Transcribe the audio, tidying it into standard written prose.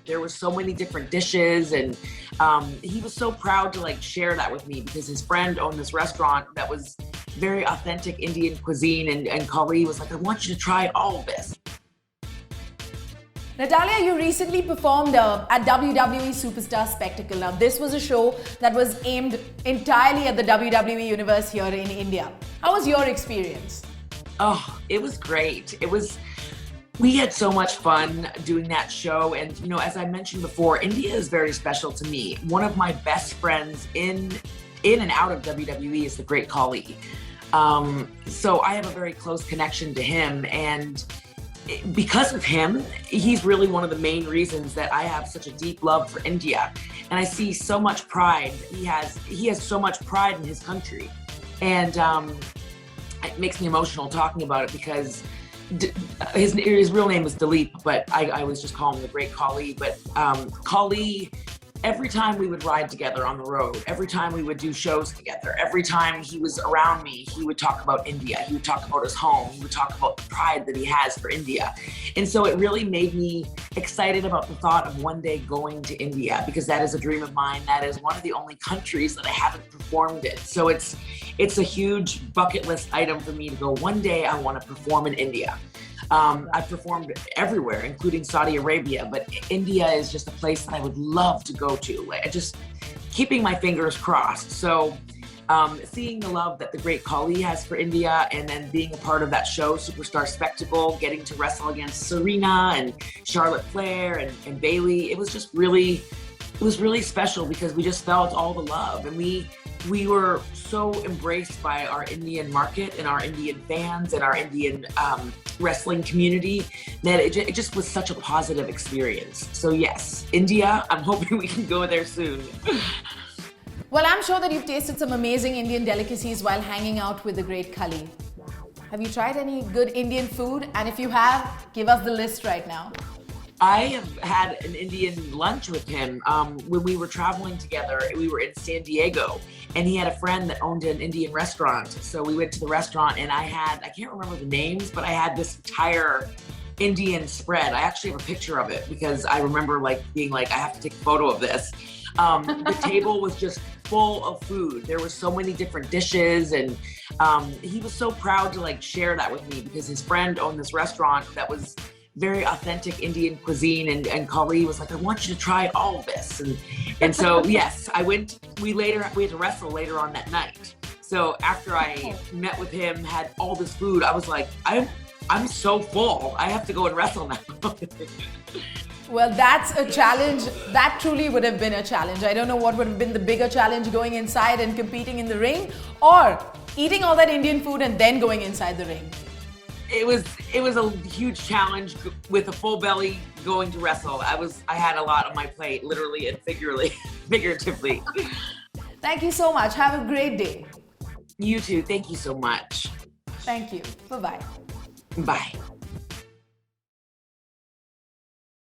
There were so many different dishes, and he was so proud to like share that with me because his friend owned this restaurant that was very authentic Indian cuisine, and Kali was like, I want you to try all of this. Natalia, you recently performed at WWE Superstar Spectacle. Now, this was a show that was aimed entirely at the WWE universe here in India. How was your experience? Oh, it was great. We had so much fun doing that show. And, you know, as I mentioned before, India is very special to me. One of my best friends in and out of WWE is the great Kali. So I have a very close connection to him, and because of him, he's really one of the main reasons that I have such a deep love for India. And I see so much pride. He has so much pride in his country. And it makes me emotional talking about it because his real name is Dilip, but I always just call him the great Kali. But Kali, every time we would ride together on the road, every time we would do shows together, every time he was around me, he would talk about India. He would talk about his home. He would talk about the pride that he has for India. And so it really made me excited about the thought of one day going to India, because that is a dream of mine. That is one of the only countries that I haven't performed in. So it's a huge bucket list item for me to go, one day I want to perform in India. I've performed everywhere, including Saudi Arabia, but India is just a place that I would love to go to. Just keeping my fingers crossed. So seeing the love that the great Kali has for India, and then being a part of that show, Superstar Spectacle, getting to wrestle against Serena and Charlotte Flair and Bayley, it was really special because we just felt all the love, and we were so embraced by our Indian market and our Indian fans and our Indian wrestling community that it just was such a positive experience. So yes, India, I'm hoping we can go there soon. Well, I'm sure that you've tasted some amazing Indian delicacies while hanging out with the great Kali. Have you tried any good Indian food? And if you have, give us the list right now. I have had an Indian lunch with him when we were traveling together. We were in San Diego, and he had a friend that owned an Indian restaurant. So we went to the restaurant, and I can't remember the names, but I had this entire Indian spread. I actually have a picture of it because I remember being like, I have to take a photo of this. The table was just full of food. There were so many different dishes, and he was so proud to share that with me because his friend owned this restaurant that was very authentic Indian cuisine, and Kali was like, I want you to try all of this. And so, yes, we had to wrestle later on that night. So after I met with him, had all this food, I was like, I'm so full. I have to go and wrestle now. Well, that's a challenge. That truly would have been a challenge. I don't know what would have been the bigger challenge, going inside and competing in the ring, or eating all that Indian food and then going inside the ring. It was a huge challenge with a full belly going to wrestle. I had a lot on my plate, literally and figuratively. Thank you so much. Have a great day. You too. Thank you so much. Thank you. Bye-bye. Bye.